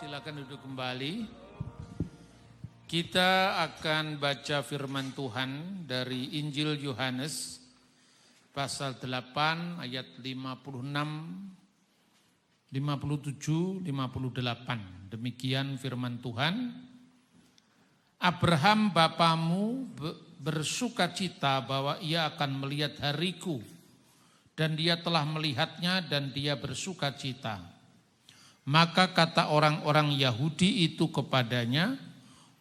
Silakan duduk kembali. Kita akan baca firman Tuhan dari Injil Yohanes pasal 8 ayat 56, 57, 58. Demikian firman Tuhan. Abraham bapamu bersukacita bahwa ia akan melihat hariku, dan dia telah melihatnya dan dia bersukacita. Maka kata orang-orang Yahudi itu kepadanya,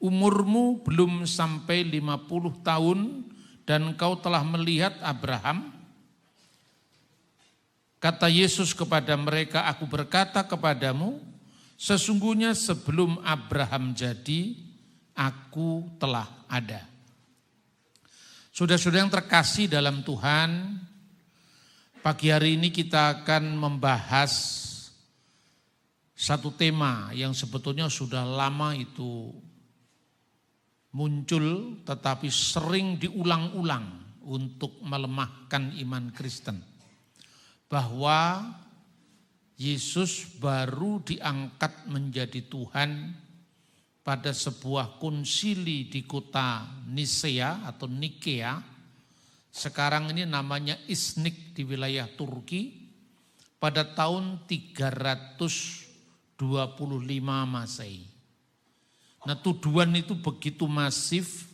umurmu belum sampai 50 tahun dan kau telah melihat Abraham? Kata Yesus kepada mereka, aku berkata kepadamu, sesungguhnya sebelum Abraham jadi, aku telah ada. Saudara-saudara yang terkasih dalam Tuhan, pagi hari ini kita akan membahas satu tema yang sebetulnya sudah lama itu muncul tetapi sering diulang-ulang untuk melemahkan iman Kristen. Bahwa Yesus baru diangkat menjadi Tuhan pada sebuah konsili di kota Nisea atau Nikea. Sekarang ini namanya Iznik di wilayah Turki pada tahun 325 Masehi. Nah, tuduhan itu begitu masif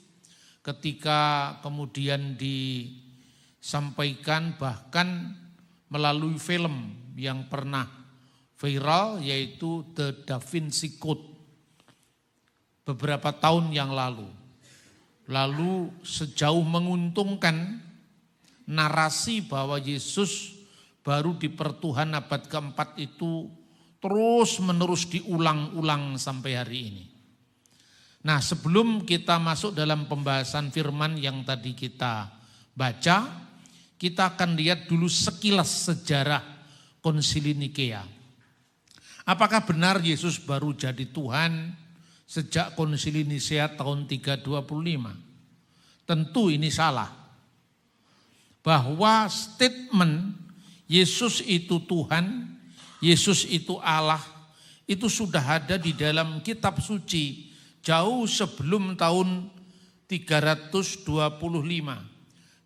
ketika kemudian disampaikan bahkan melalui film yang pernah viral, yaitu The Da Vinci Code beberapa tahun yang lalu. Lalu sejauh menguntungkan narasi bahwa Yesus baru di pertuhan abad keempat itu terus menerus diulang-ulang sampai hari ini. Nah, sebelum kita masuk dalam pembahasan firman yang tadi kita baca, kita akan lihat dulu sekilas sejarah Konsili Nikea. Apakah benar Yesus baru jadi Tuhan sejak Konsili Nisea tahun 325? Tentu ini salah. Bahwa statement Yesus itu Tuhan, Yesus itu Allah, itu sudah ada di dalam kitab suci jauh sebelum tahun 325.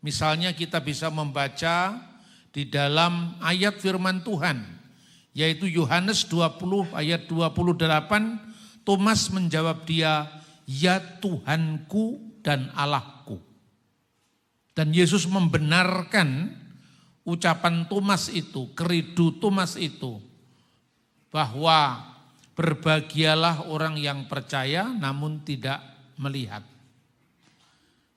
Misalnya kita bisa membaca di dalam ayat firman Tuhan, yaitu Yohanes 20 ayat 28, Thomas menjawab dia, ya Tuhanku dan Allahku. Dan Yesus membenarkan ucapan Thomas itu, keridu Thomas itu, bahwa berbahagialah orang yang percaya namun tidak melihat.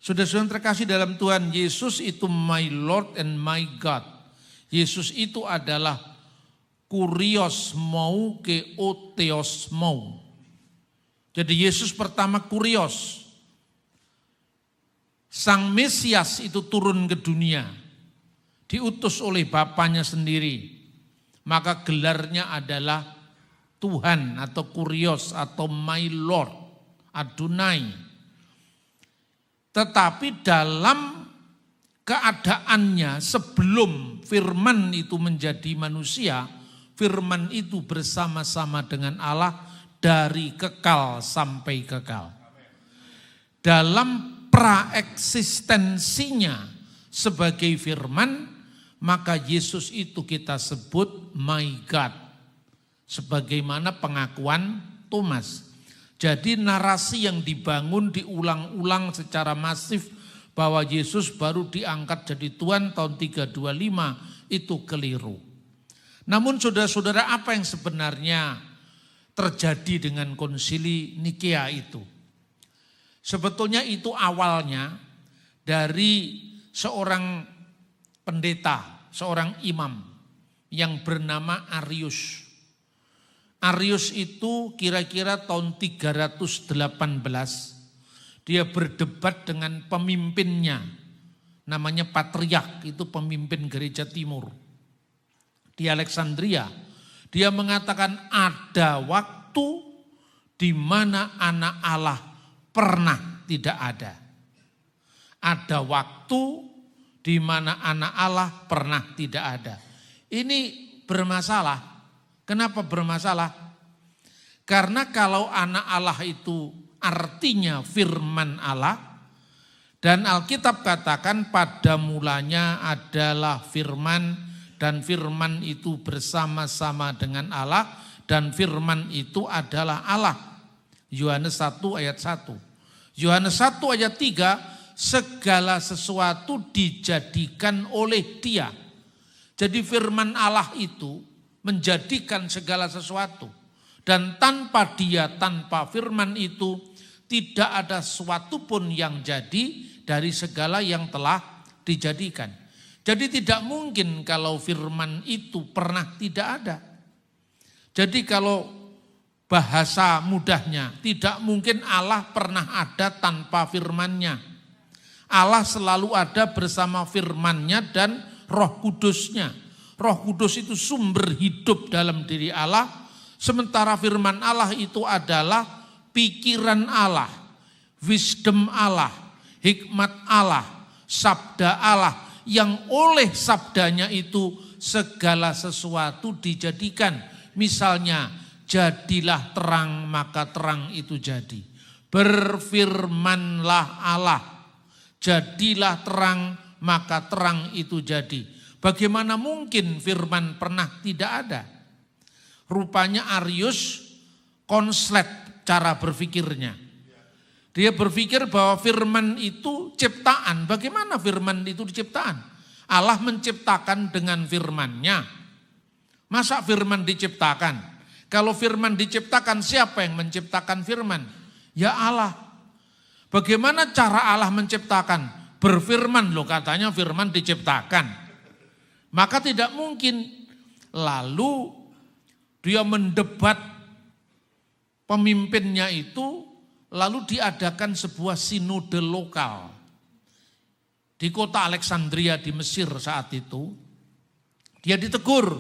Saudara-saudara terkasih dalam Tuhan, Yesus itu my Lord and my God. Yesus itu adalah kurios mau ke oteos mau. Jadi Yesus pertama kurios. Sang Mesias itu turun ke dunia, diutus oleh Bapanya sendiri. Maka gelarnya adalah Tuhan atau kurios atau my Lord, Adonai. Tetapi dalam keadaannya sebelum firman itu menjadi manusia, firman itu bersama-sama dengan Allah dari kekal sampai kekal. Dalam praeksistensinya sebagai firman, maka Yesus itu kita sebut my God. Sebagaimana pengakuan Thomas. Jadi narasi yang dibangun diulang-ulang secara masif bahwa Yesus baru diangkat jadi Tuhan tahun 325 itu keliru. Namun saudara-saudara, apa yang sebenarnya terjadi dengan Konsili Nikea itu? Sebetulnya itu awalnya dari seorang pendeta, seorang imam yang bernama Arius. Arius itu kira-kira tahun 318, dia berdebat dengan pemimpinnya, namanya Patriark, itu pemimpin gereja timur di Alexandria. Dia mengatakan ada waktu di mana anak Allah pernah tidak ada. Ada waktu di mana anak Allah pernah tidak ada. Ini bermasalah. Kenapa bermasalah? Karena kalau anak Allah itu artinya firman Allah, dan Alkitab katakan pada mulanya adalah firman, dan firman itu bersama-sama dengan Allah, dan firman itu adalah Allah. Yohanes 1 ayat 1. Yohanes 1 ayat 3, segala sesuatu dijadikan oleh Dia. Jadi firman Allah itu menjadikan segala sesuatu. Dan tanpa Dia, tanpa firman itu, tidak ada sesuatu pun yang jadi dari segala yang telah dijadikan. Jadi tidak mungkin kalau firman itu pernah tidak ada. Jadi kalau bahasa mudahnya, tidak mungkin Allah pernah ada tanpa firman-Nya. Allah selalu ada bersama firman-Nya dan Roh Kudus-Nya. Roh Kudus itu sumber hidup dalam diri Allah. Sementara firman Allah itu adalah pikiran Allah, wisdom Allah, hikmat Allah, sabda Allah, yang oleh sabdanya itu segala sesuatu dijadikan. Misalnya, jadilah terang maka terang itu jadi. Berfirmanlah Allah, jadilah terang maka terang itu jadi. Bagaimana mungkin firman pernah tidak ada? Rupanya Arius konslet cara berpikirnya. Dia berpikir bahwa firman itu ciptaan. Bagaimana firman itu diciptaan? Allah menciptakan dengan firman-Nya. Masa firman diciptakan? Kalau firman diciptakan, siapa yang menciptakan firman? Ya Allah. Bagaimana cara Allah menciptakan? Berfirman loh, katanya firman diciptakan. Maka tidak mungkin. Lalu dia mendebat pemimpinnya itu, lalu diadakan sebuah sinode lokal di kota Alexandria di Mesir saat itu. Dia ditegur,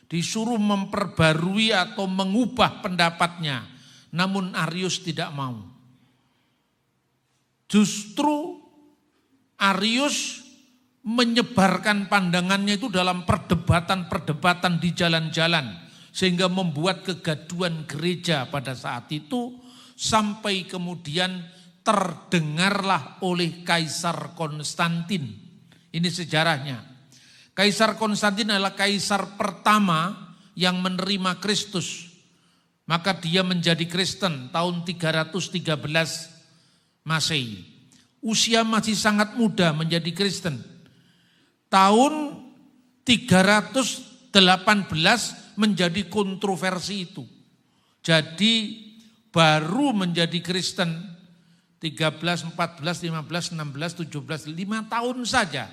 disuruh memperbarui atau mengubah pendapatnya, namun Arius tidak mau. Justru Arius menyebarkan pandangannya itu dalam perdebatan-perdebatan di jalan-jalan, sehingga membuat kegaduhan gereja pada saat itu, sampai kemudian terdengarlah oleh Kaisar Konstantin. Ini sejarahnya. Kaisar Konstantin adalah kaisar pertama yang menerima Kristus. Maka dia menjadi Kristen tahun 313 Masehi. Usia masih sangat muda menjadi Kristen. Tahun 318 menjadi kontroversi itu. Jadi baru menjadi Kristen 13, 14, 15, 16, 17, 5 tahun saja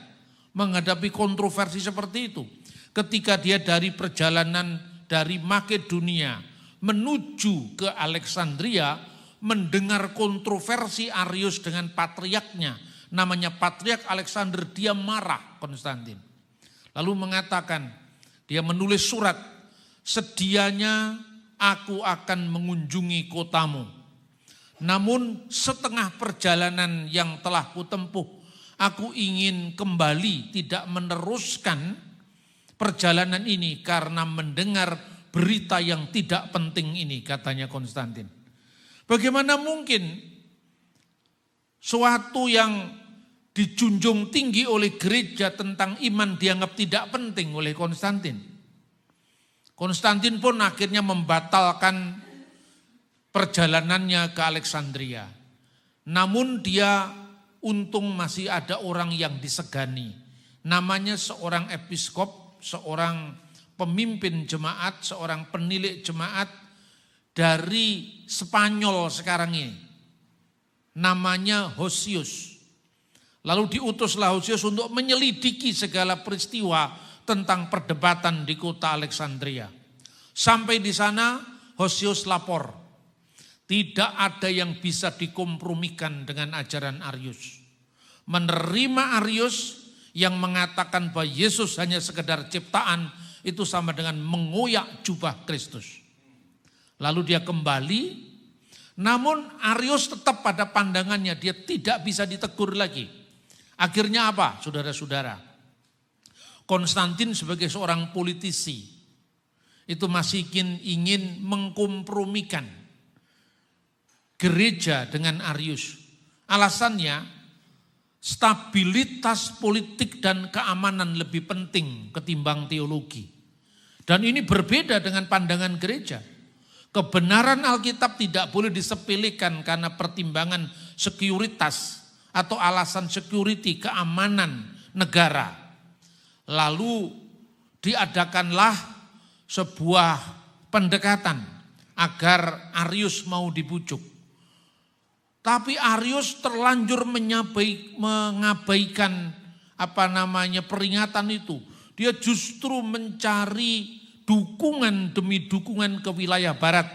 menghadapi kontroversi seperti itu. Ketika dia dari perjalanan dari Makedonia menuju ke Alexandria, mendengar kontroversi Arius dengan patriarknya, namanya Patriark Alexander, dia marah Konstantin. Lalu mengatakan, dia menulis surat, sedianya aku akan mengunjungi kotamu. Namun setengah perjalanan yang telah kutempuh, aku ingin kembali tidak meneruskan perjalanan ini karena mendengar berita yang tidak penting ini, katanya Konstantin. Bagaimana mungkin suatu yang dijunjung tinggi oleh gereja tentang iman dianggap tidak penting oleh Konstantin. Konstantin pun akhirnya membatalkan perjalanannya ke Alexandria. Namun dia untung masih ada orang yang disegani. Namanya seorang episkop, seorang pemimpin jemaat, seorang penilik jemaat dari Spanyol sekarang ini. Namanya Hosius. Lalu diutuslah Hosius untuk menyelidiki segala peristiwa tentang perdebatan di kota Alexandria. Sampai di sana Hosius lapor, tidak ada yang bisa dikompromikan dengan ajaran Arius. Menerima Arius yang mengatakan bahwa Yesus hanya sekedar ciptaan, itu sama dengan mengoyak jubah Kristus. Lalu dia kembali, namun Arius tetap pada pandangannya, dia tidak bisa ditegur lagi. Akhirnya apa, saudara-saudara? Konstantin sebagai seorang politisi, itu masih ingin mengkompromikan gereja dengan Arius. Alasannya, stabilitas politik dan keamanan lebih penting ketimbang teologi. Dan ini berbeda dengan pandangan gereja. Kebenaran Alkitab tidak boleh disepelekan karena pertimbangan sekuritas atau alasan security, keamanan negara. Lalu diadakanlah sebuah pendekatan agar Arius mau dibujuk. Tapi Arius terlanjur mengabaikan peringatan itu. Dia justru mencari dukungan demi dukungan ke wilayah barat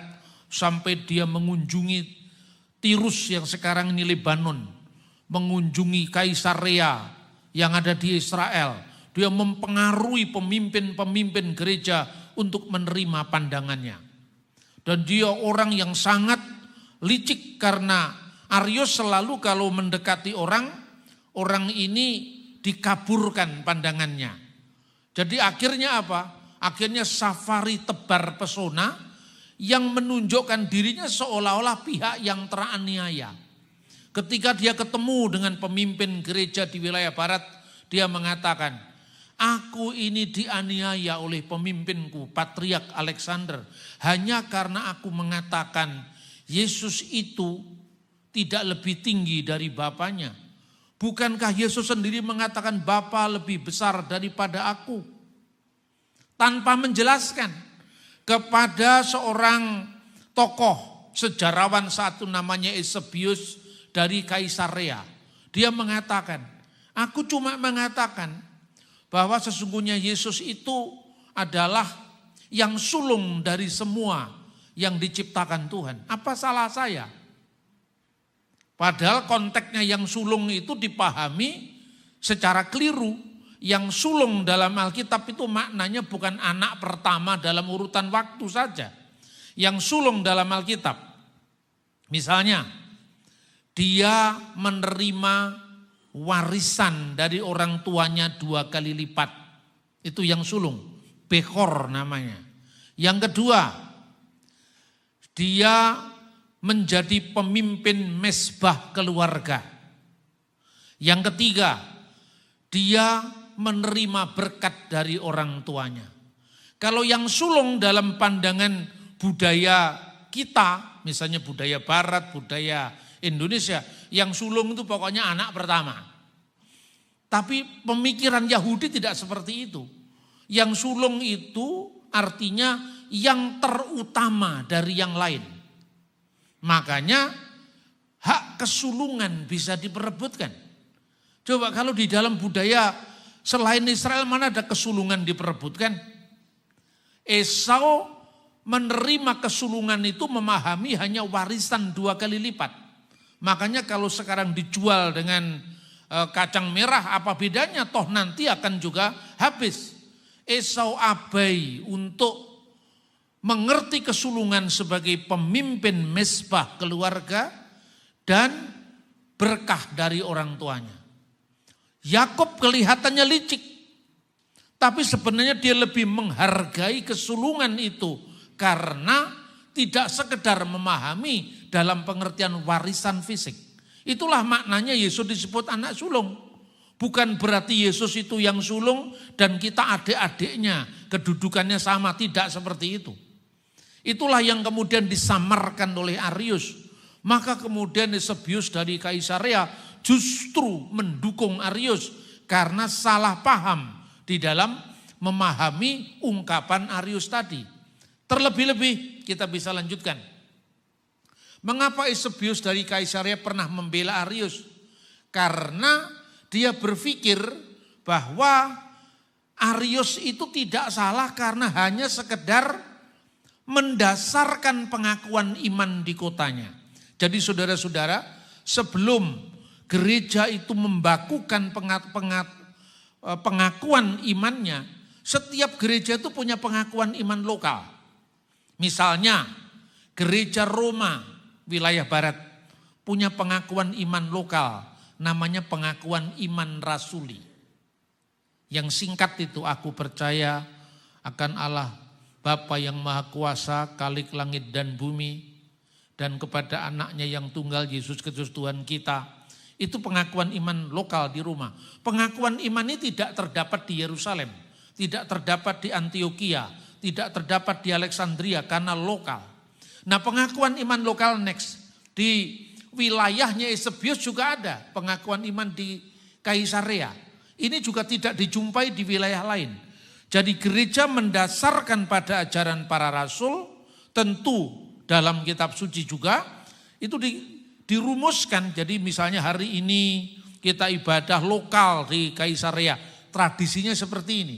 sampai dia mengunjungi Tirus yang sekarang ini Lebanon, mengunjungi Kaisarea yang ada di Israel. Dia mempengaruhi pemimpin-pemimpin gereja untuk menerima pandangannya. Dan dia orang yang sangat licik karena Arius selalu kalau mendekati orang ini dikaburkan pandangannya. Jadi akhirnya apa? Akhirnya safari tebar pesona yang menunjukkan dirinya seolah-olah pihak yang teraniaya. Ketika dia ketemu dengan pemimpin gereja di wilayah barat, dia mengatakan, aku ini dianiaya oleh pemimpinku, Patriark Alexander, hanya karena aku mengatakan Yesus itu tidak lebih tinggi dari Bapaknya. Bukankah Yesus sendiri mengatakan Bapa lebih besar daripada aku? Tanpa menjelaskan kepada seorang tokoh sejarawan satu namanya Eusebius dari Kaisarea. Dia mengatakan, aku cuma mengatakan bahwa sesungguhnya Yesus itu adalah yang sulung dari semua yang diciptakan Tuhan. Apa salah saya? Padahal konteksnya yang sulung itu dipahami secara keliru. Yang sulung dalam Alkitab itu maknanya bukan anak pertama dalam urutan waktu saja. Yang sulung dalam Alkitab, misalnya dia menerima warisan dari orang tuanya 2 kali lipat. Itu yang sulung, Bechor namanya. Yang kedua, dia menjadi pemimpin mezbah keluarga. Yang ketiga, dia menerima berkat dari orang tuanya. Kalau yang sulung dalam pandangan budaya kita, misalnya budaya barat, budaya Indonesia, yang sulung itu pokoknya anak pertama. Tapi pemikiran Yahudi tidak seperti itu. Yang sulung itu artinya yang terutama dari yang lain. Makanya hak kesulungan bisa diperebutkan. Coba kalau di dalam budaya selain Israel mana ada kesulungan diperebutkan? Esau menerima kesulungan itu memahami hanya warisan 2 kali lipat. Makanya kalau sekarang dijual dengan kacang merah apa bedanya? Toh nanti akan juga habis. Esau abai untuk mengerti kesulungan sebagai pemimpin mezbah keluarga dan berkah dari orang tuanya. Yakub kelihatannya licik, tapi sebenarnya dia lebih menghargai kesulungan itu karena tidak sekedar memahami dalam pengertian warisan fisik. Itulah maknanya Yesus disebut anak sulung. Bukan berarti Yesus itu yang sulung dan kita adik-adiknya, kedudukannya sama, tidak seperti itu. Itulah yang kemudian disamarkan oleh Arius. Maka kemudian Eusebius dari Kaisarea justru mendukung Arius karena salah paham di dalam memahami ungkapan Arius tadi. Terlebih-lebih kita bisa lanjutkan. Mengapa Eusebius dari Kaisarea pernah membela Arius? Karena dia berpikir bahwa Arius itu tidak salah karena hanya sekedar mendasarkan pengakuan iman di kotanya. Jadi saudara-saudara, sebelum gereja itu membakukan pengakuan imannya, setiap gereja itu punya pengakuan iman lokal. Misalnya gereja Roma wilayah barat punya pengakuan iman lokal, namanya pengakuan iman rasuli. Yang singkat itu, aku percaya akan Allah Bapa yang Maha Kuasa, Khalik langit dan bumi, dan kepada anaknya yang tunggal Yesus Kristus Tuhan kita. Itu pengakuan iman lokal di rumah. Pengakuan iman ini tidak terdapat di Yerusalem, tidak terdapat di Antioquia, tidak terdapat di Alexandria karena lokal. Nah, pengakuan iman lokal next. Di wilayahnya Eusebius juga ada pengakuan iman di Kaisarea. Ini juga tidak dijumpai di wilayah lain. Jadi gereja mendasarkan pada ajaran para rasul, tentu dalam kitab suci juga, itu dirumuskan. Jadi misalnya hari ini kita ibadah lokal di Kaisarea, tradisinya seperti ini.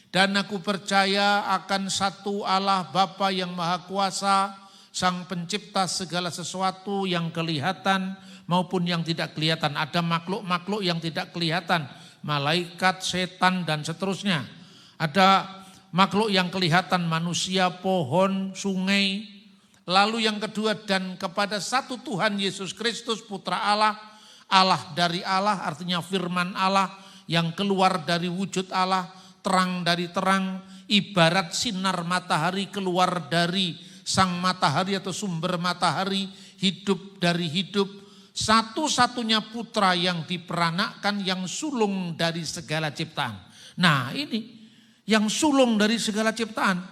Dan aku percaya akan satu Allah Bapa yang Maha Kuasa, Sang Pencipta segala sesuatu yang kelihatan maupun yang tidak kelihatan. Ada makhluk-makhluk yang tidak kelihatan, malaikat, setan, dan seterusnya. Ada makhluk yang kelihatan, manusia, pohon, sungai. Lalu yang kedua, dan kepada satu Tuhan Yesus Kristus Putra Allah, Allah dari Allah, artinya firman Allah yang keluar dari wujud Allah, terang dari terang, ibarat sinar matahari keluar dari sang matahari atau sumber matahari, hidup dari hidup, satu-satunya putra yang diperanakkan, yang sulung dari segala ciptaan. Nah, ini yang sulung dari segala ciptaan.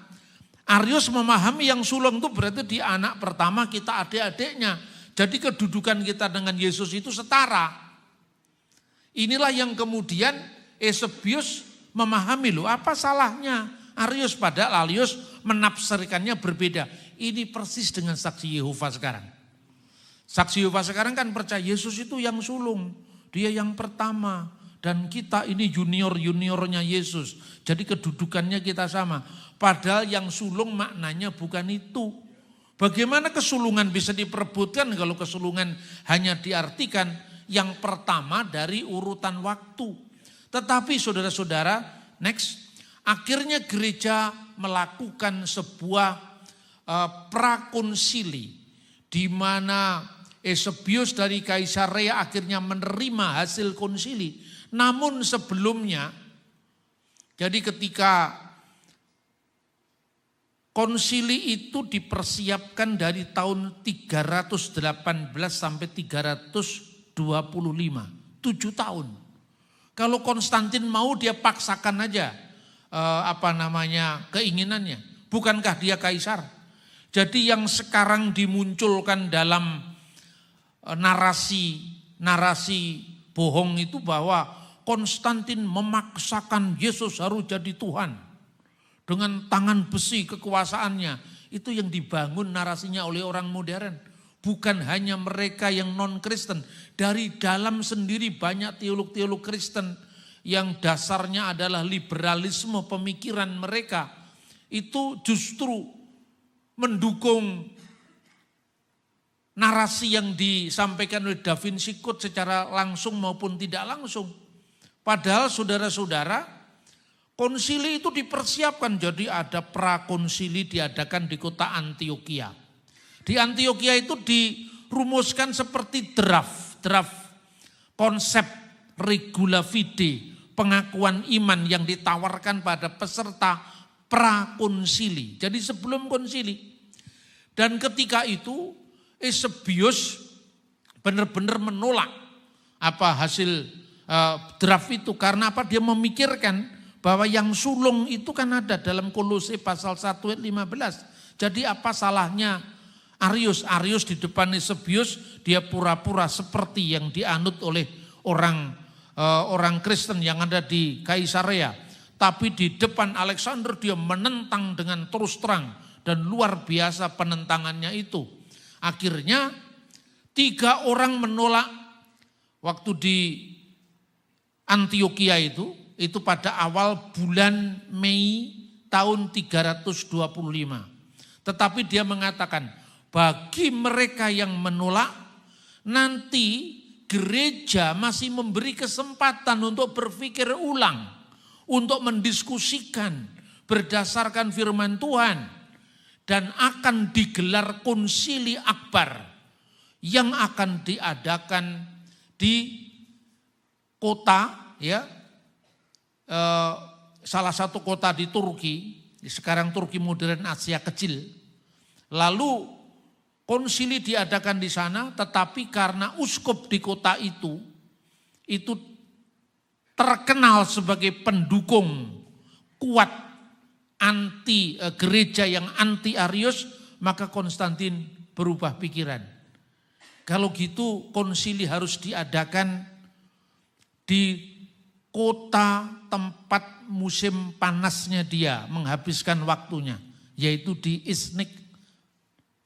Arius memahami yang sulung itu berarti di anak pertama kita adik-adiknya. Jadi kedudukan kita dengan Yesus itu setara. Inilah yang kemudian Eusebius memahami, loh apa salahnya Arius, padahal Arius menafsirkannya berbeda. Ini persis dengan saksi Yehova sekarang. Saksi Yehova sekarang kan percaya Yesus itu yang sulung, dia yang pertama. Dan kita ini junior-juniornya Yesus. Jadi kedudukannya kita sama. Padahal yang sulung maknanya bukan itu. Bagaimana kesulungan bisa diperebutkan kalau kesulungan hanya diartikan yang pertama dari urutan waktu. Tetapi saudara-saudara, next. Akhirnya gereja melakukan sebuah prakonsili. Di mana Eusebius dari Kaisarea akhirnya menerima hasil konsili. Namun sebelumnya, jadi ketika konsili itu dipersiapkan dari tahun 318 sampai 325, 7 tahun. Kalau Konstantin mau dia paksakan aja keinginannya. Bukankah dia kaisar? Jadi yang sekarang dimunculkan dalam narasi bohong itu bahwa Konstantin memaksakan Yesus harus jadi Tuhan. Dengan tangan besi kekuasaannya. Itu yang dibangun narasinya oleh orang modern. Bukan hanya mereka yang non-Kristen. Dari dalam sendiri banyak teolog-teolog Kristen yang dasarnya adalah liberalisme pemikiran mereka. Itu justru mendukung narasi yang disampaikan oleh Da Vinci Code secara langsung maupun tidak langsung. Padahal saudara-saudara, konsili itu dipersiapkan. Jadi ada prakonsili diadakan di kota Antioquia. Di Antioquia itu dirumuskan seperti draft konsep regula fide, pengakuan iman yang ditawarkan pada peserta prakonsili. Jadi sebelum konsili. Dan ketika itu Eusebius benar-benar menolak hasil draft itu. Karena apa? Dia memikirkan bahwa yang sulung itu kan ada dalam Kolose pasal 1 ayat 15. Jadi apa salahnya Arius di depan Eusebius, dia pura-pura seperti yang dianut oleh orang Kristen yang ada di Kaisarea. Tapi di depan Alexander dia menentang dengan terus terang dan luar biasa penentangannya itu. Akhirnya 3 orang menolak waktu di Antioquia itu pada awal bulan Mei tahun 325. Tetapi dia mengatakan, bagi mereka yang menolak, nanti gereja masih memberi kesempatan untuk berpikir ulang, untuk mendiskusikan berdasarkan firman Tuhan, dan akan digelar konsili akbar yang akan diadakan di kota, salah satu kota di Turki, sekarang Turki modern Asia Kecil. Lalu konsili diadakan di sana, tetapi karena uskup di kota itu terkenal sebagai pendukung kuat anti gereja yang anti Arius, maka Konstantin berubah pikiran. Kalau gitu konsili harus diadakan di kota tempat musim panasnya dia menghabiskan waktunya, yaitu di Iznik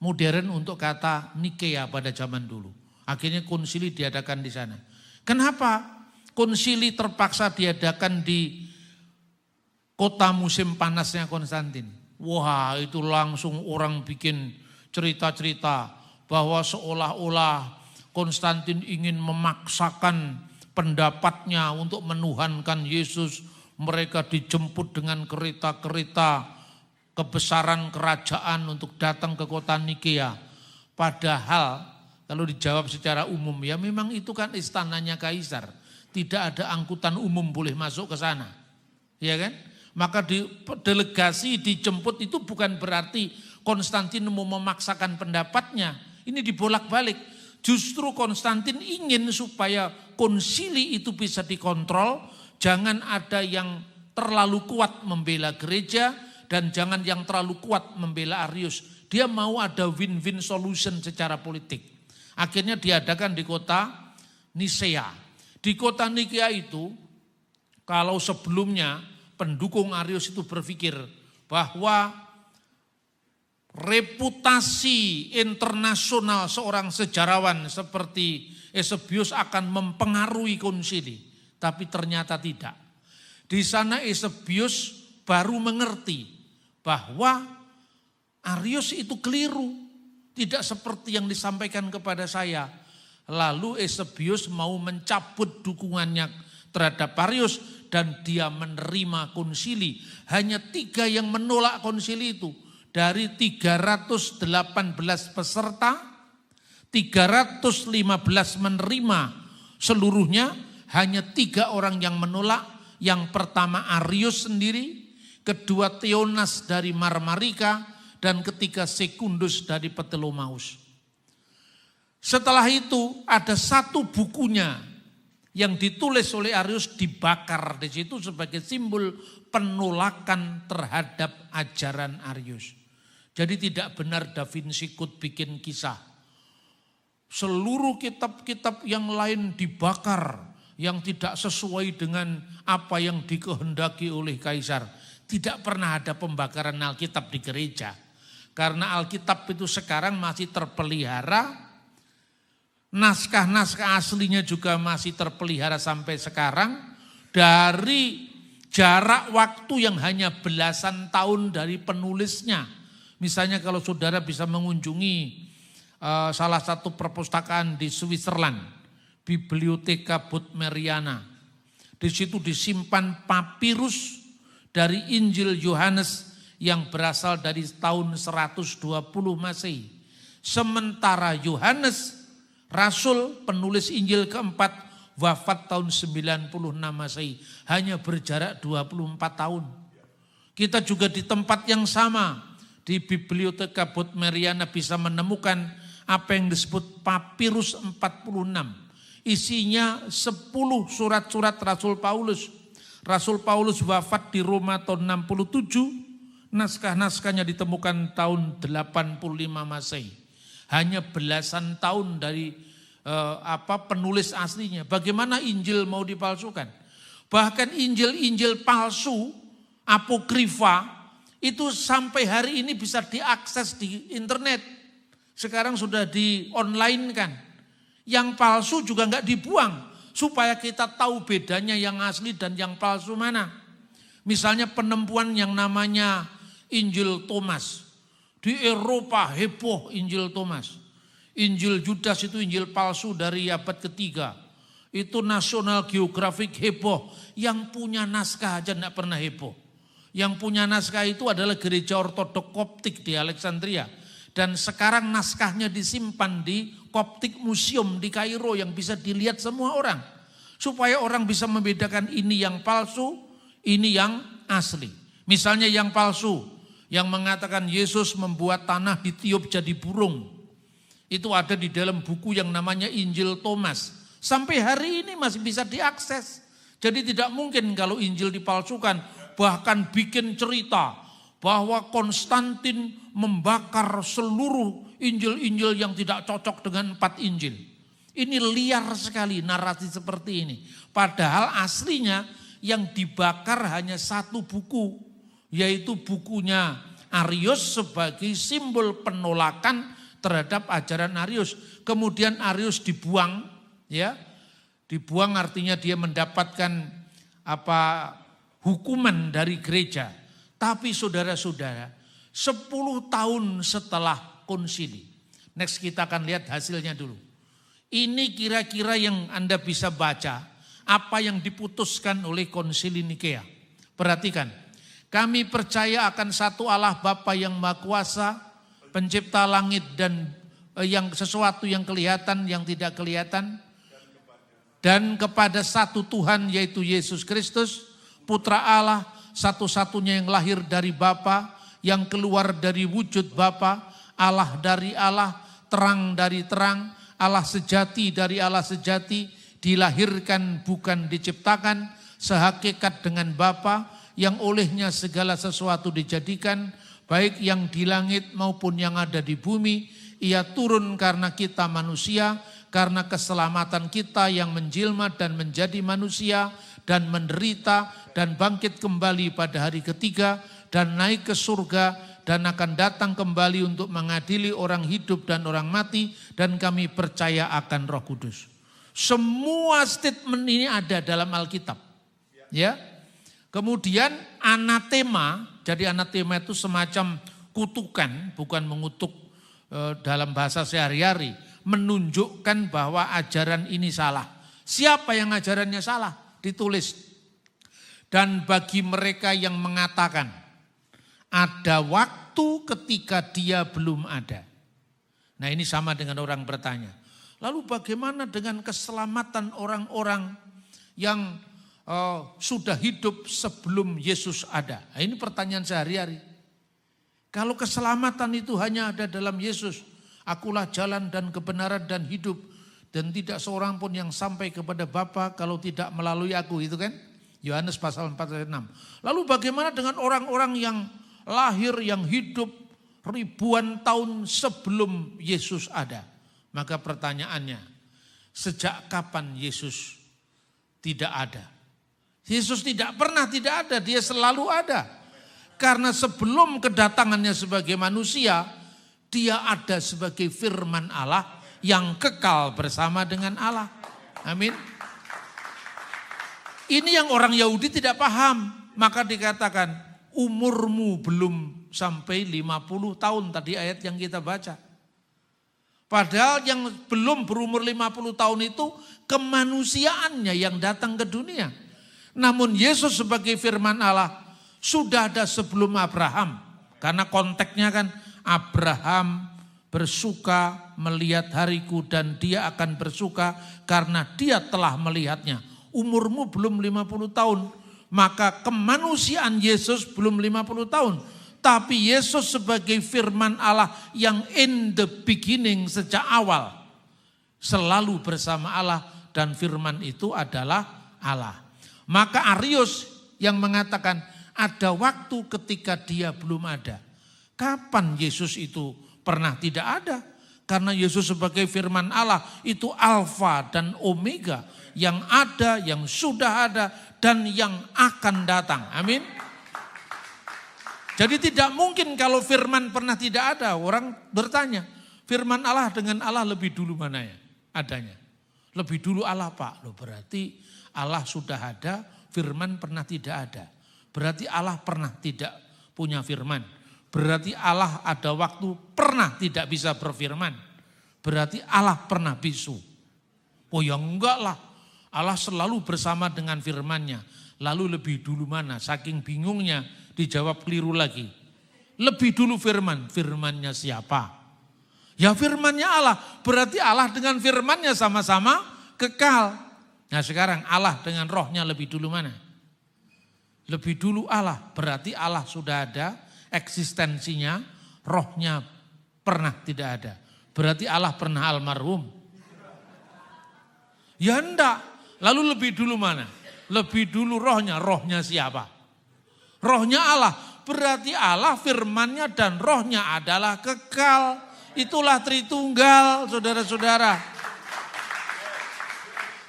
modern untuk kata Nikea pada zaman dulu. Akhirnya konsili diadakan di sana. Kenapa konsili terpaksa diadakan di kota musim panasnya Konstantin? Wah, itu langsung orang bikin cerita-cerita bahwa seolah-olah Konstantin ingin memaksakan pendapatnya untuk menuhankan Yesus. Mereka dijemput dengan kereta-kereta kebesaran kerajaan untuk datang ke kota Nikea. Padahal kalau dijawab secara umum, ya memang itu kan istananya Kaisar. Tidak ada angkutan umum boleh masuk ke sana. Ya kan? Maka delegasi dijemput itu bukan berarti Konstantin mau memaksakan pendapatnya. Ini dibolak-balik. Justru Konstantin ingin supaya konsili itu bisa dikontrol. Jangan ada yang terlalu kuat membela gereja dan jangan yang terlalu kuat membela Arius. Dia mau ada win-win solution secara politik. Akhirnya diadakan di kota Nisea. Di kota Nikea itu, kalau sebelumnya pendukung Arius itu berpikir bahwa reputasi internasional seorang sejarawan seperti Eusebius akan mempengaruhi konsili, tapi ternyata tidak. Di sana Eusebius baru mengerti bahwa Arius itu keliru, tidak seperti yang disampaikan kepada saya. Lalu Eusebius mau mencabut dukungannya terhadap Arius dan dia menerima konsili. Hanya 3 yang menolak konsili itu. Dari 318 peserta, 315 menerima seluruhnya, hanya 3 orang yang menolak. Yang pertama Arius sendiri, kedua Theonas dari Marmarika, dan ketiga Secundus dari Ptolemaus. Setelah itu ada 1 bukunya yang ditulis oleh Arius dibakar di situ sebagai simbol penolakan terhadap ajaran Arius. Jadi tidak benar Da Vinci Code bikin kisah. Seluruh kitab-kitab yang lain dibakar yang tidak sesuai dengan apa yang dikehendaki oleh Kaisar. Tidak pernah ada pembakaran Alkitab di gereja. Karena Alkitab itu sekarang masih terpelihara. Naskah-naskah aslinya juga masih terpelihara sampai sekarang. Dari jarak waktu yang hanya belasan tahun dari penulisnya. Misalnya kalau saudara bisa mengunjungi salah satu perpustakaan di Switzerland, Bibliotheca Bodmeriana. Di situ disimpan papirus dari Injil Yohanes yang berasal dari tahun 120 Masehi. Sementara Yohanes, Rasul penulis Injil keempat, wafat tahun 96 Masehi. Hanya berjarak 24 tahun. Kita juga di tempat yang sama. Di Bibliotheca Bodmeriana bisa menemukan apa yang disebut papirus 46. Isinya 10 surat-surat Rasul Paulus. Rasul Paulus wafat di Roma tahun 67. Naskah-naskahnya ditemukan tahun 85 Masehi. Hanya belasan tahun dari penulis aslinya. Bagaimana Injil mau dipalsukan? Bahkan Injil-Injil palsu, apokrifa, itu sampai hari ini bisa diakses di internet. Sekarang sudah di online kan. Yang palsu juga enggak dibuang. Supaya kita tahu bedanya yang asli dan yang palsu mana. Misalnya penemuan yang namanya Injil Thomas. Di Eropa heboh Injil Thomas. Injil Judas itu Injil palsu dari abad ketiga. Itu National Geographic heboh. Yang punya naskah aja enggak pernah heboh. Yang punya naskah itu adalah gereja ortodok Koptik di Alexandria. Dan sekarang naskahnya disimpan di Koptik Museum di Kairo yang bisa dilihat semua orang. Supaya orang bisa membedakan ini yang palsu, ini yang asli. Misalnya yang palsu, yang mengatakan Yesus membuat tanah ditiup jadi burung. Itu ada di dalam buku yang namanya Injil Thomas. Sampai hari ini masih bisa diakses. Jadi tidak mungkin kalau Injil dipalsukan, bahkan bikin cerita bahwa Konstantin membakar seluruh Injil-Injil yang tidak cocok dengan 4 Injil. Ini liar sekali narasi seperti ini. Padahal aslinya yang dibakar hanya 1 buku, yaitu bukunya Arius sebagai simbol penolakan terhadap ajaran Arius. Kemudian Arius dibuang, ya. Dibuang artinya dia mendapatkan hukuman dari gereja. Tapi saudara-saudara, 10 tahun setelah konsili. Next kita akan lihat hasilnya dulu. Ini kira-kira yang Anda bisa baca apa yang diputuskan oleh konsili Nikea. Perhatikan, kami percaya akan satu Allah Bapa yang Maha Kuasa, pencipta langit dan yang sesuatu yang kelihatan, yang tidak kelihatan, dan kepada satu Tuhan yaitu Yesus Kristus, Putra Allah, satu-satunya yang lahir dari Bapa, yang keluar dari wujud Bapa, Allah dari Allah, terang dari terang, Allah sejati dari Allah sejati, dilahirkan bukan diciptakan, sehakikat dengan Bapa, yang olehnya segala sesuatu dijadikan, baik yang di langit maupun yang ada di bumi. Ia turun karena kita manusia, karena keselamatan kita yang menjelma dan menjadi manusia, dan menderita dan bangkit kembali pada hari ketiga, dan naik ke surga, dan akan datang kembali untuk mengadili orang hidup dan orang mati, dan kami percaya akan Roh Kudus. Semua statement ini ada dalam Alkitab. Ya. Kemudian anatema, jadi anatema itu semacam kutukan, bukan mengutuk dalam bahasa sehari-hari, menunjukkan bahwa ajaran ini salah. Siapa yang ajarannya salah? Ditulis. Dan bagi mereka yang mengatakan, ada waktu ketika dia belum ada. Nah ini sama dengan orang bertanya, lalu bagaimana dengan keselamatan orang-orang yang sudah hidup sebelum Yesus ada? Nah, ini pertanyaan sehari-hari. Kalau keselamatan itu hanya ada dalam Yesus, akulah jalan dan kebenaran dan hidup, dan tidak seorang pun yang sampai kepada Bapa kalau tidak melalui aku, itu kan? Yohanes pasal 4 ayat 6. Lalu bagaimana dengan orang-orang yang lahir, yang hidup ribuan tahun sebelum Yesus ada? Maka pertanyaannya, sejak kapan Yesus tidak ada? Yesus tidak pernah tidak ada, dia selalu ada. Karena sebelum kedatangannya sebagai manusia, dia ada sebagai firman Allah yang kekal bersama dengan Allah. Amin. Ini yang orang Yahudi tidak paham. Maka dikatakan umurmu belum sampai 50 tahun tadi ayat yang kita baca. Padahal yang belum berumur 50 tahun itu kemanusiaannya yang datang ke dunia. Namun Yesus sebagai firman Allah sudah ada sebelum Abraham. Karena konteksnya kan Abraham bersuka melihat hariku dan dia akan bersuka karena dia telah melihatnya. Umurmu belum 50 tahun, maka kemanusiaan Yesus belum 50 tahun. Tapi Yesus sebagai firman Allah yang in the beginning sejak awal. Selalu bersama Allah dan firman itu adalah Allah. Maka Arius yang mengatakan ada waktu ketika dia belum ada. Kapan Yesus itu pernah tidak ada? Karena Yesus sebagai firman Allah itu alfa dan omega. Yang ada, yang sudah ada, dan yang akan datang. Amin. Jadi tidak mungkin kalau firman pernah tidak ada. Orang bertanya, firman Allah dengan Allah lebih dulu mana ya adanya? Lebih dulu Allah Pak. Loh berarti Allah sudah ada, firman pernah tidak ada. Berarti Allah pernah tidak punya firman. Berarti Allah ada waktu pernah tidak bisa berfirman. Berarti Allah pernah bisu. Oh ya enggak lah. Allah selalu bersama dengan firman-Nya. Lalu lebih dulu mana? Saking bingungnya dijawab keliru lagi. Lebih dulu firman. Firman-Nya siapa? Ya firman-Nya Allah. Berarti Allah dengan firman-Nya sama-sama kekal. Nah sekarang Allah dengan rohnya lebih dulu mana? Lebih dulu Allah, berarti Allah sudah ada, eksistensinya, rohnya pernah tidak ada. Berarti Allah pernah almarhum? Ya enggak. Lalu lebih dulu mana? Lebih dulu rohnya siapa? Rohnya Allah. Berarti Allah firman-Nya dan rohnya adalah kekal. Itulah Tritunggal, saudara-saudara.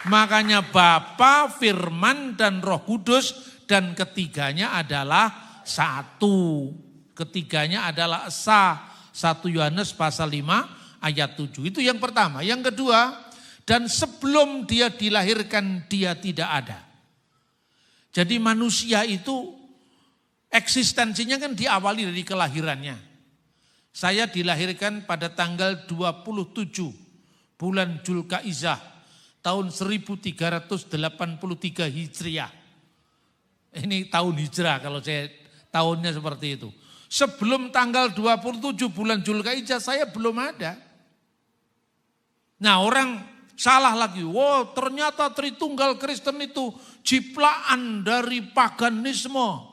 Makanya Bapa, Firman, dan Roh Kudus, dan ketiganya adalah satu. Ketiganya adalah esa. 1 Yohanes pasal 5 ayat 7. Itu yang pertama. Yang kedua, dan sebelum dia dilahirkan dia tidak ada. Jadi manusia itu eksistensinya kan diawali dari kelahirannya. Saya dilahirkan pada tanggal 27 bulan Julkaizah tahun 1383 Hijriah. Ini tahun hijrah kalau saya tahunnya seperti itu. Sebelum tanggal 27 bulan Julkaizah saya belum ada. Nah orang salah lagi. Wow, ternyata Tritunggal Kristen itu ciplaan dari paganisme.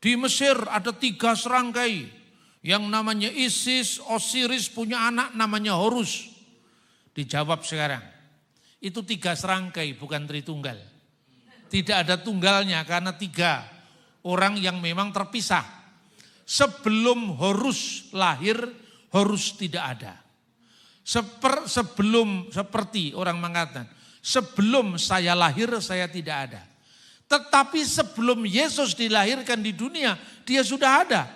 Di Mesir ada 3 serangkai. Yang namanya Isis, Osiris punya anak namanya Horus. Dijawab sekarang. Itu 3 serangkai bukan Tritunggal. Tidak ada tunggalnya karena 3 orang yang memang terpisah. Sebelum Horus lahir, Horus tidak ada. Seperti orang mengatakan, sebelum saya lahir saya tidak ada. Tetapi sebelum Yesus dilahirkan di dunia, dia sudah ada.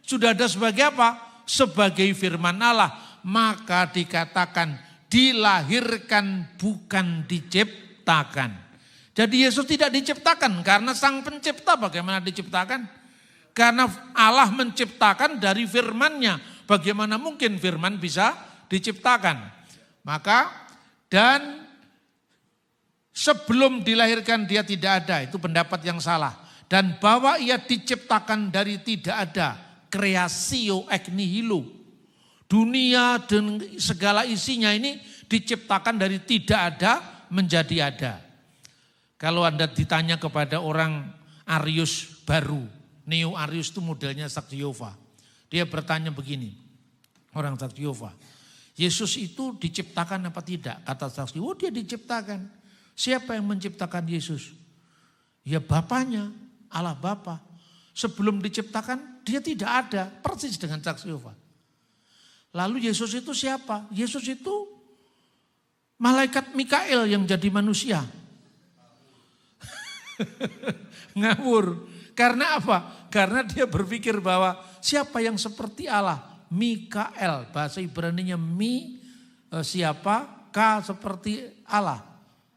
Sudah ada sebagai apa? Sebagai firman Allah. Maka dikatakan dilahirkan bukan diciptakan. Jadi Yesus tidak diciptakan karena Sang Pencipta bagaimana diciptakan? Karena Allah menciptakan dari firman-Nya. Bagaimana mungkin firman bisa diciptakan? Maka dan sebelum dilahirkan dia tidak ada, itu pendapat yang salah. Dan bahwa ia diciptakan dari tidak ada, creatio ex nihilo. Dunia dan segala isinya ini diciptakan dari tidak ada menjadi ada. Kalau Anda ditanya kepada orang Arius baru, Neo Arius itu modelnya Saksi Yehova. Dia bertanya begini, orang Saksi Yehova, Yesus itu diciptakan apa tidak? Kata Saksi, oh dia diciptakan. Siapa yang menciptakan Yesus? Ya Bapaknya, Allah Bapa. Sebelum diciptakan dia tidak ada, persis dengan Saksi Yehova. Lalu Yesus itu siapa? Yesus itu malaikat Mikael yang jadi manusia. Ngawur. Karena apa? Karena dia berpikir bahwa siapa yang seperti Allah? Mikael, bahasa Ibraninya siapa? K seperti Allah.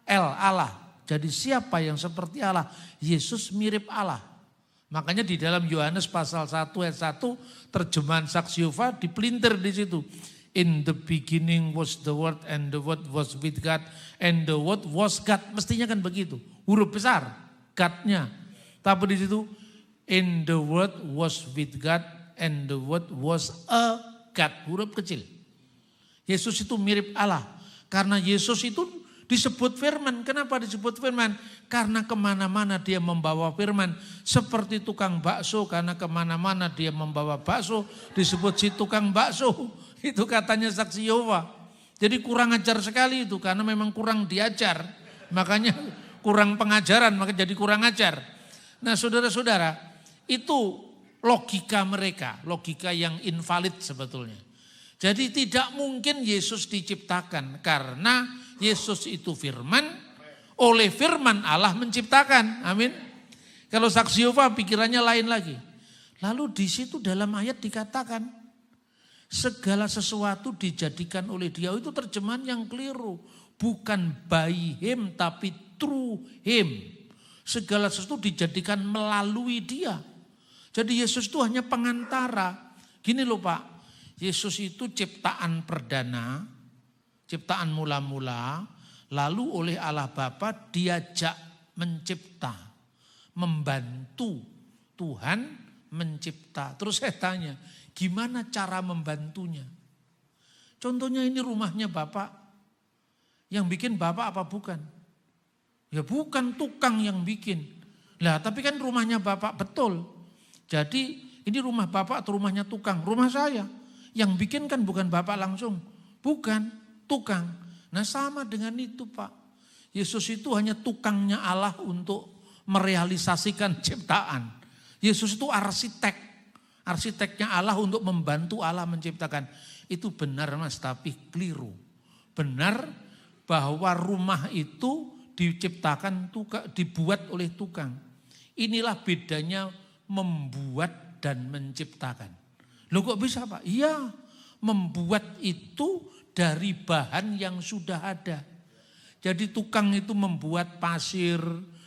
L Allah. Jadi siapa yang seperti Allah? Yesus mirip Allah. Makanya di dalam Yohanes pasal 1 ayat 1 terjemahan Saksi Yehova dipelintir di situ. In the beginning was the word and the word was with God and the word was God. Mestinya kan begitu. Huruf besar. God-nya. Tapi di situ in the word was with God and the word was a God. Huruf kecil. Yesus itu mirip Allah. Karena Yesus itu disebut firman. Kenapa disebut firman? Karena kemana-mana dia membawa firman. Seperti tukang bakso. Karena kemana-mana dia membawa bakso. Disebut si tukang bakso. Itu katanya Saksi Yehova. Jadi kurang ajar sekali itu. Karena memang kurang diajar. Makanya kurang pengajaran, maka jadi kurang ajar. Nah saudara-saudara, itu logika mereka, logika yang invalid sebetulnya. Jadi tidak mungkin Yesus diciptakan karena Yesus itu firman, oleh firman Allah menciptakan. Amin. Kalau Saksi Yehova pikirannya lain lagi. Lalu di situ dalam ayat dikatakan segala sesuatu dijadikan oleh Dia, itu terjemahan yang keliru. Bukan by Him tapi through Him. Segala sesuatu dijadikan melalui Dia. Jadi Yesus itu hanya pengantara. Gini loh Pak, Yesus itu ciptaan perdana, ciptaan mula-mula, lalu oleh Allah Bapa diajak mencipta, membantu Tuhan mencipta. Terus saya tanya, gimana cara membantunya? Contohnya ini rumahnya Bapak. Yang bikin Bapak apa bukan? Ya bukan tukang yang bikin. Lah tapi kan rumahnya Bapak betul. Jadi ini rumah Bapak atau rumahnya tukang? Rumah saya. Yang bikin kan bukan Bapak langsung. Bukan, tukang. Nah sama dengan itu Pak. Yesus itu hanya tukangnya Allah untuk merealisasikan ciptaan. Yesus itu arsitek. Arsiteknya Allah untuk membantu Allah menciptakan. Itu benar Mas, tapi keliru. Benar bahwa rumah itu diciptakan tukang, dibuat oleh tukang. Inilah bedanya membuat dan menciptakan. Loh kok bisa Pak? Iya, membuat itu dari bahan yang sudah ada. Jadi tukang itu membuat pasir,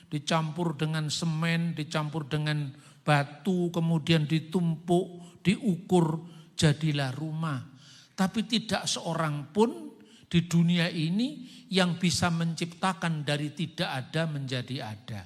dicampur dengan semen, dicampur dengan batu, kemudian ditumpuk, diukur, jadilah rumah. Tapi tidak seorang pun di dunia ini yang bisa menciptakan dari tidak ada menjadi ada.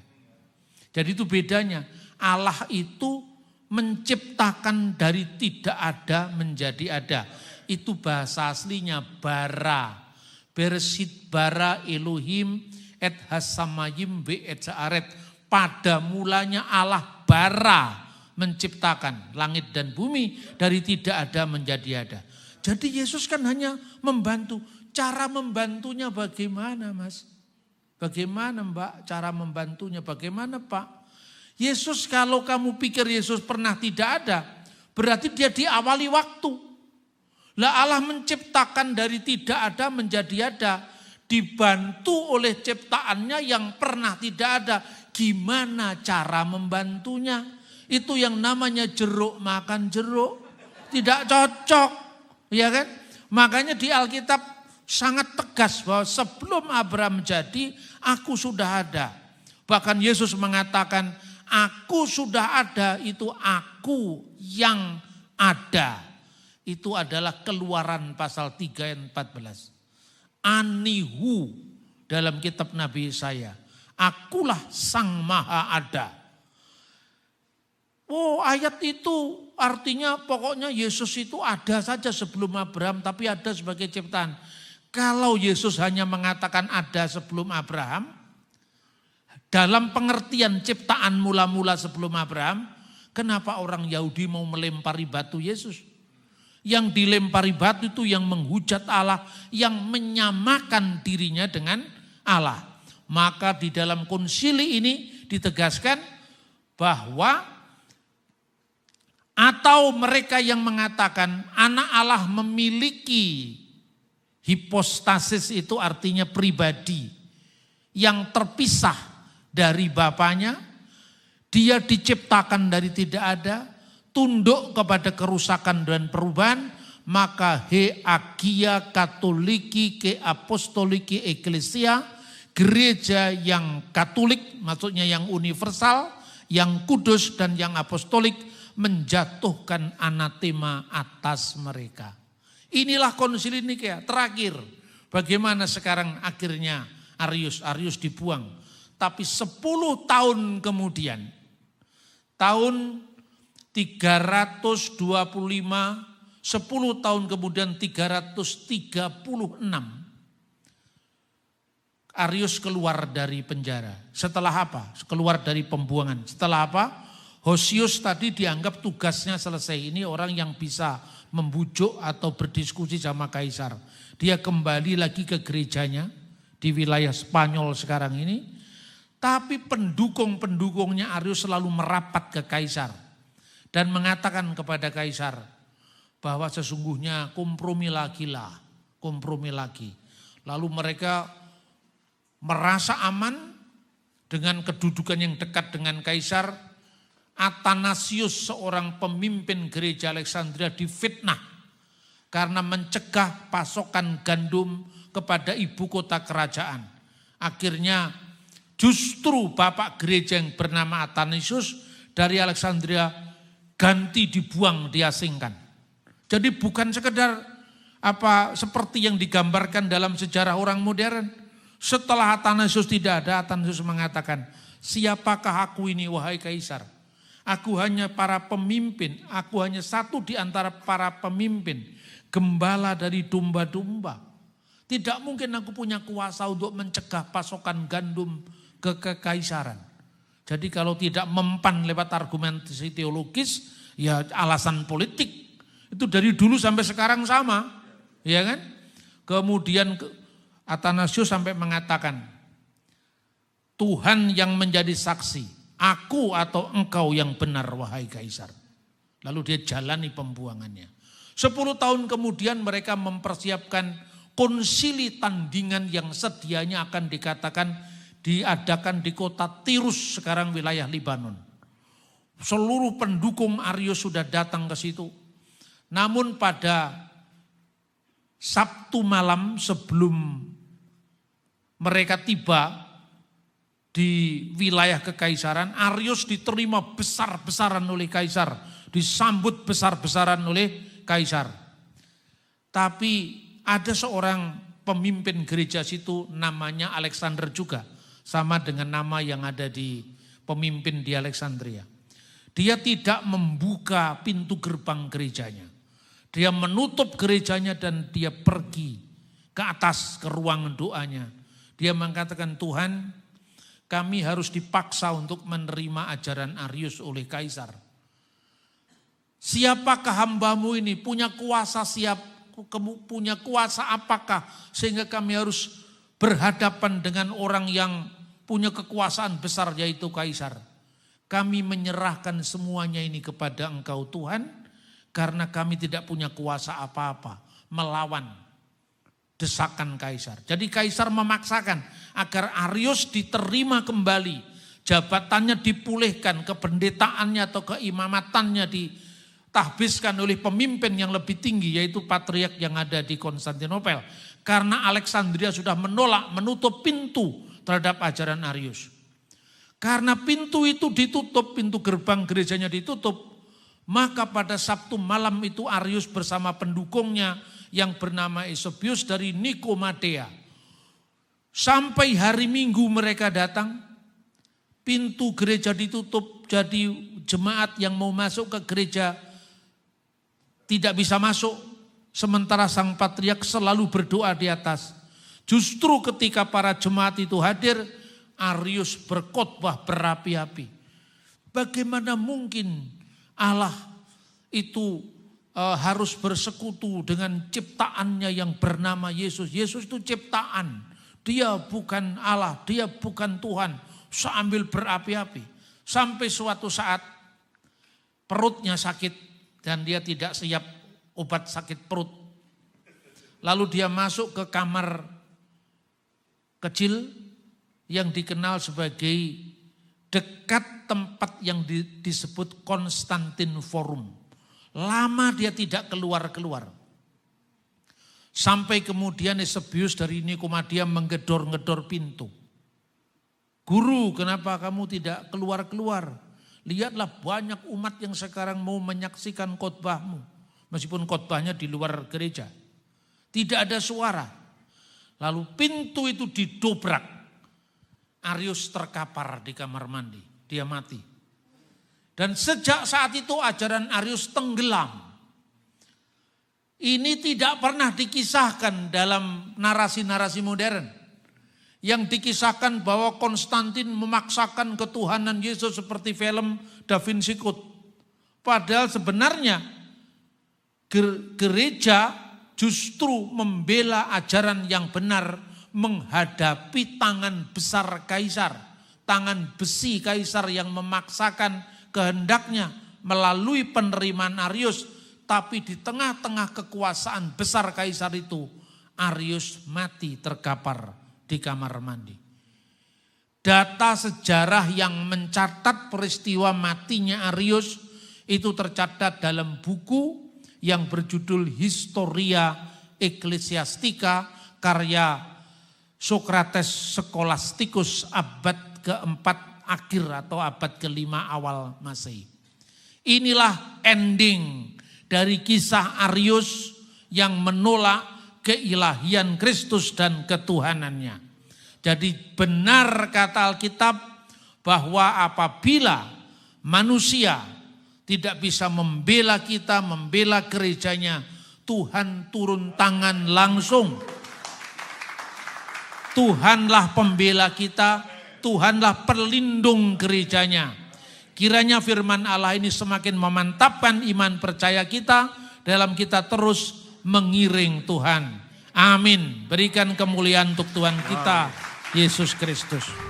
Jadi itu bedanya. Allah itu menciptakan dari tidak ada menjadi ada. Itu bahasa aslinya bara. Bereshit bara Elohim et hasamayim be et saaret. Pada mulanya Allah bara menciptakan langit dan bumi dari tidak ada menjadi ada. Jadi Yesus kan hanya membantu. Cara membantunya bagaimana Mas? Bagaimana Mbak cara membantunya? Bagaimana Pak? Yesus kalau kamu pikir Yesus pernah tidak ada, berarti dia diawali waktu. Lah Allah menciptakan dari tidak ada menjadi ada, dibantu oleh ciptaannya yang pernah tidak ada. Gimana cara membantunya? Itu yang namanya jeruk makan jeruk. Tidak cocok, ya kan? Makanya di Alkitab sangat tegas bahwa sebelum Abraham jadi, aku sudah ada. Bahkan Yesus mengatakan, aku sudah ada, itu aku yang ada. Itu adalah Keluaran pasal 3 ayat 14. Anihu dalam kitab Nabi Yesaya. Akulah sang maha ada. Oh ayat itu artinya pokoknya Yesus itu ada saja sebelum Abraham, tapi ada sebagai ciptaan. Kalau Yesus hanya mengatakan ada sebelum Abraham, dalam pengertian ciptaan mula-mula sebelum Abraham, kenapa orang Yahudi mau melempari batu Yesus? Yang dilempari batu itu yang menghujat Allah, yang menyamakan dirinya dengan Allah. Maka di dalam konsili ini ditegaskan bahwa atau mereka yang mengatakan anak Allah memiliki hipostasis, itu artinya pribadi yang terpisah dari Bapaknya, dia diciptakan dari tidak ada, tunduk kepada kerusakan dan perubahan, maka he agia katoliki ke apostoliki eklesia, gereja yang katolik, maksudnya yang universal, yang kudus dan yang apostolik, menjatuhkan anatema atas mereka. Inilah konsili Nikea terakhir. Bagaimana sekarang akhirnya Arius dibuang. Tapi 10 tahun kemudian, tahun 325, 10 tahun kemudian 336, Arius keluar dari penjara. Setelah apa? Keluar dari pembuangan. Setelah apa? Hosius tadi dianggap tugasnya selesai. Ini orang yang bisa membujuk atau berdiskusi sama kaisar. Dia kembali lagi ke gerejanya di wilayah Spanyol sekarang ini. Tapi pendukung-pendukungnya Arius selalu merapat ke kaisar dan mengatakan kepada kaisar bahwa sesungguhnya kompromi lagi. Lalu mereka merasa aman dengan kedudukan yang dekat dengan kaisar. Athanasius, seorang pemimpin gereja Alexandria, difitnah karena mencegah pasokan gandum kepada ibu kota kerajaan. Akhirnya justru bapak gereja yang bernama Athanasius dari Alexandria ganti dibuang, diasingkan. Jadi bukan sekedar seperti yang digambarkan dalam sejarah orang modern. Setelah Athanasius tidak ada, Athanasius mengatakan, siapakah aku ini wahai kaisar? Aku hanya para pemimpin, aku hanya satu di antara para pemimpin, gembala dari domba-domba. Tidak mungkin aku punya kuasa untuk mencegah pasokan gandum ke kekaisaran. Jadi kalau tidak mempan lewat argumentasi teologis, ya alasan politik. Itu dari dulu sampai sekarang sama, ya kan? Kemudian Athanasius sampai mengatakan, Tuhan yang menjadi saksi, aku atau engkau yang benar wahai Kaisar. Lalu dia jalani pembuangannya. 10 tahun kemudian mereka mempersiapkan konsili tandingan yang sedianya akan dikatakan diadakan di kota Tirus, sekarang wilayah Libanon. Seluruh pendukung Arius sudah datang ke situ. Namun pada Sabtu malam sebelum mereka tiba di wilayah kekaisaran, Arius diterima besar-besaran oleh kaisar, disambut besar-besaran oleh kaisar. Tapi ada seorang pemimpin gereja situ namanya Alexander juga, sama dengan nama yang ada di pemimpin di Alexandria. Dia tidak membuka pintu gerbang gerejanya. Dia menutup gerejanya dan dia pergi ke atas ke ruangan doanya. Dia mengatakan, Tuhan, kami harus dipaksa untuk menerima ajaran Arius oleh kaisar. Siapakah hambamu ini? Punya kuasa punya kuasa apakah sehingga kami harus berhadapan dengan orang yang punya kekuasaan besar yaitu kaisar? Kami menyerahkan semuanya ini kepada Engkau Tuhan, karena kami tidak punya kuasa apa-apa melawan desakan kaisar. Jadi kaisar memaksakan agar Arius diterima kembali, jabatannya dipulihkan, kependetaannya atau keimamatannya ditahbiskan oleh pemimpin yang lebih tinggi, yaitu patriark yang ada di Konstantinopel. Karena Alexandria sudah menolak, menutup pintu terhadap ajaran Arius. Karena pintu itu ditutup, pintu gerbang gerejanya ditutup, maka pada Sabtu malam itu Arius bersama pendukungnya yang bernama Eusebius dari Nikomadea. Sampai hari Minggu mereka datang, pintu gereja ditutup, jadi jemaat yang mau masuk ke gereja tidak bisa masuk. Sementara sang patriark selalu berdoa di atas. Justru ketika para jemaat itu hadir, Arius berkhotbah berapi-api. Bagaimana mungkin Allah itu harus bersekutu dengan ciptaannya yang bernama Yesus. Yesus itu ciptaan. Dia bukan Allah, dia bukan Tuhan. Sambil berapi-api. Sampai suatu saat perutnya sakit dan dia tidak siap obat sakit perut. Lalu dia masuk ke kamar kecil yang dikenal sebagai dekat tempat yang disebut Konstantin Forum. Lama dia tidak keluar-keluar. Sampai kemudian Eusebius dari Nikomadea menggedor-gedor pintu. Guru, kenapa kamu tidak keluar-keluar? Lihatlah banyak umat yang sekarang mau menyaksikan khotbahmu. Meskipun khotbahnya di luar gereja. Tidak ada suara. Lalu pintu itu didobrak. Arius terkapar di kamar mandi, dia mati. Dan sejak saat itu ajaran Arius tenggelam. Ini tidak pernah dikisahkan dalam narasi-narasi modern. Yang dikisahkan bahwa Konstantin memaksakan ketuhanan Yesus seperti film Da Vinci Code. Padahal sebenarnya gereja justru membela ajaran yang benar, menghadapi tangan besar kaisar, tangan besi kaisar yang memaksakan kehendaknya melalui penerimaan Arius. Tapi di tengah-tengah kekuasaan besar kaisar itu, Arius mati terkapar di kamar mandi. Data sejarah yang mencatat peristiwa matinya Arius itu tercatat dalam buku yang berjudul Historia Ecclesiastica karya Socrates Scholasticus abad ke-4 akhir atau abad ke-5 awal Masehi. Inilah ending dari kisah Arius yang menolak keilahian Kristus dan ketuhanannya. Jadi benar kata Alkitab bahwa apabila manusia tidak bisa membela kita, membela gerejanya, Tuhan turun tangan langsung. Tuhanlah pembela kita, Tuhanlah pelindung gerejanya. Kiranya firman Allah ini semakin memantapkan iman percaya kita dalam kita terus mengiring Tuhan. Amin. Berikan kemuliaan untuk Tuhan kita, Yesus Kristus.